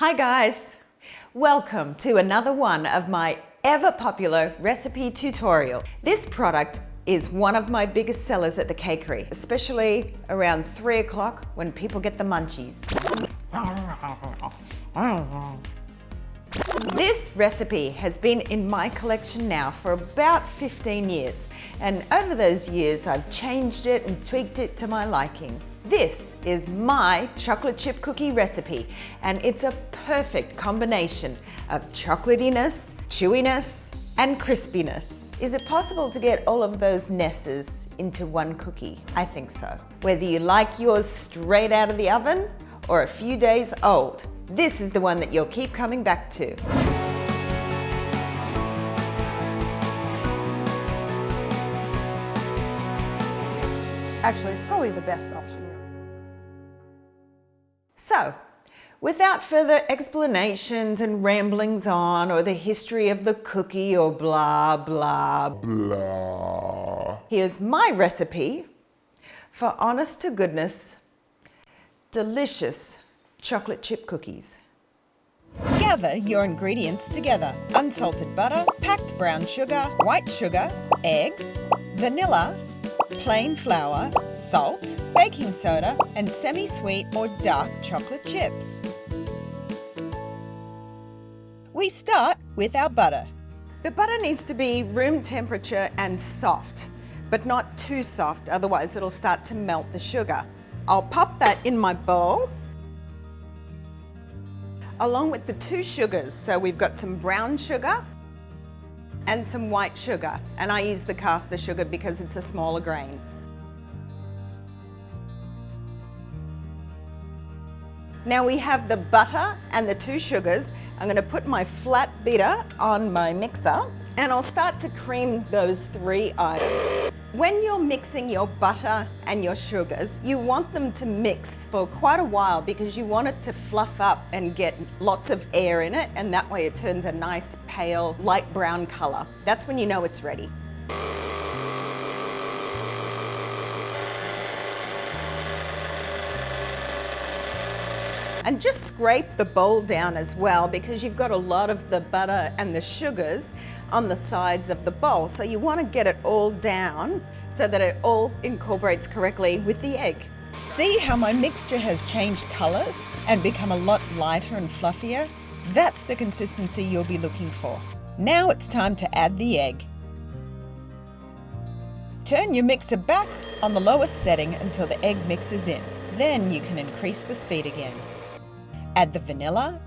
Hi guys, welcome to another one of my ever popular recipe tutorial. This product is one of my biggest sellers at the cakery, especially around 3 o'clock when people get the munchies. This recipe has been in my collection now for about 15 years, and over those years I've changed it and tweaked it to my liking. This is my chocolate chip cookie recipe, and it's a perfect combination of chocolatiness, chewiness, and crispiness. Is it possible to get all of those nesses into one cookie? I think so. Whether you like yours straight out of the oven or a few days old, this is the one that you'll keep coming back to. Actually, it's probably the best option. So, without further explanations and ramblings on, or the history of the cookie, or blah, blah, blah, here's my recipe for honest to goodness, delicious chocolate chip cookies. Gather your ingredients together. Unsalted butter, packed brown sugar, white sugar, eggs, vanilla, plain flour, salt, baking soda, and semi-sweet or dark chocolate chips. We start with our butter. The butter needs to be room temperature and soft, but not too soft, otherwise it'll start to melt the sugar. I'll pop that in my bowl, along with the 2 sugars. So we've got some brown sugar and some white sugar, and I use the caster sugar because it's a smaller grain. Now we have the butter and the 2 sugars. I'm going to put my flat beater on my mixer, and I'll start to cream those 3 items. When you're mixing your butter and your sugars, you want them to mix for quite a while because you want it to fluff up and get lots of air in it, and that way it turns a nice pale light brown color. That's when you know it's ready. And just scrape the bowl down as well, because you've got a lot of the butter and the sugars on the sides of the bowl. So you want to get it all down so that it all incorporates correctly with the egg. See how my mixture has changed color and become a lot lighter and fluffier? That's the consistency you'll be looking for. Now it's time to add the egg. Turn your mixer back on the lowest setting until the egg mixes in. Then you can increase the speed again. Add the vanilla.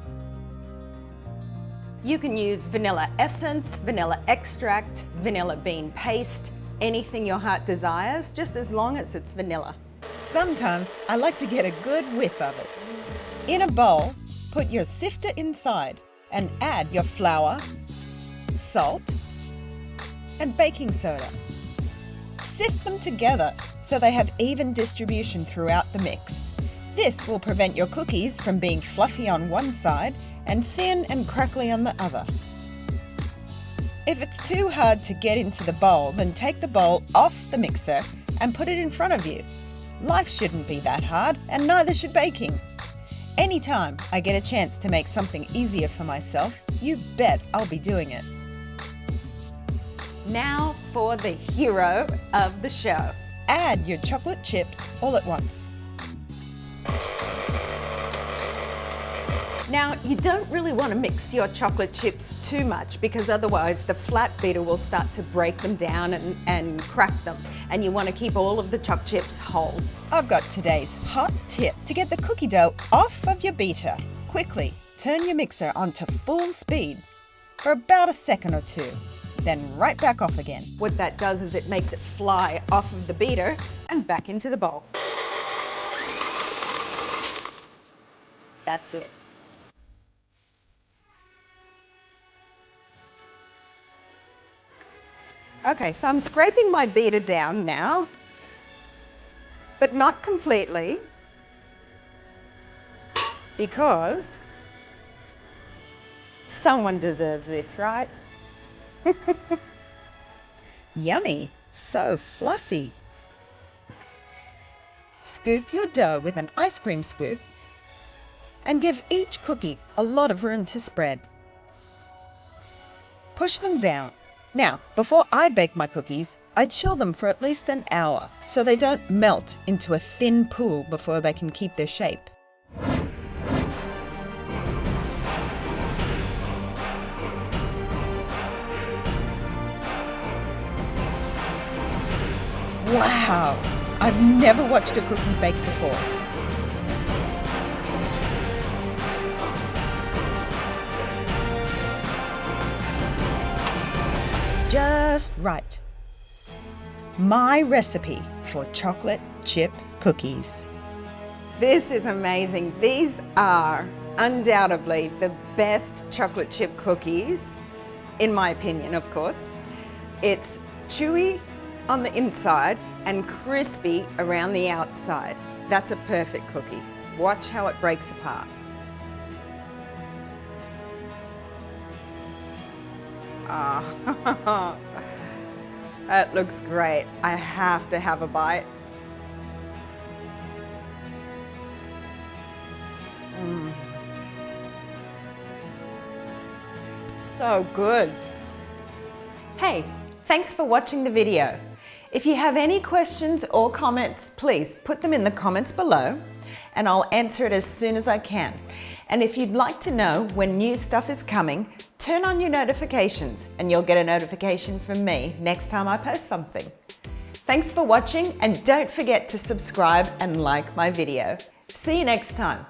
You can use vanilla essence, vanilla extract, vanilla bean paste, anything your heart desires, just as long as it's vanilla. Sometimes I like to get a good whiff of it. In a bowl, put your sifter inside and add your flour, salt, and baking soda. Sift them together so they have even distribution throughout the mix. This will prevent your cookies from being fluffy on one side and thin and crackly on the other. If it's too hard to get into the bowl, then take the bowl off the mixer and put it in front of you. Life shouldn't be that hard, and neither should baking. Anytime I get a chance to make something easier for myself, you bet I'll be doing it. Now for the hero of the show. Add your chocolate chips all at once. Now, you don't really want to mix your chocolate chips too much, because otherwise the flat beater will start to break them down and crack them, and you want to keep all of the choc chips whole. I've got today's hot tip to get the cookie dough off of your beater. Quickly turn your mixer onto full speed for about a second or 2, then right back off again. What that does is it makes it fly off of the beater and back into the bowl. That's it. Okay, so I'm scraping my beater down now, but not completely, because someone deserves this, right? Yummy, so fluffy. Scoop your dough with an ice cream scoop and give each cookie a lot of room to spread. Push them down. Now, before I bake my cookies, I chill them for at least an hour so they don't melt into a thin pool before they can keep their shape. Wow! I've never watched a cookie bake before. Just right. My recipe for chocolate chip cookies. This is amazing. These are undoubtedly the best chocolate chip cookies, in my opinion, of course. It's chewy on the inside and crispy around the outside. That's a perfect cookie. Watch how it breaks apart. Ah, that looks great. I have to have a bite. So good. Hey, thanks for watching the video. If you have any questions or comments, please put them in the comments below and I'll answer it as soon as I can. And if you'd like to know when new stuff is coming, turn on your notifications and you'll get a notification from me next time I post something. Thanks for watching and don't forget to subscribe and like my video. See you next time.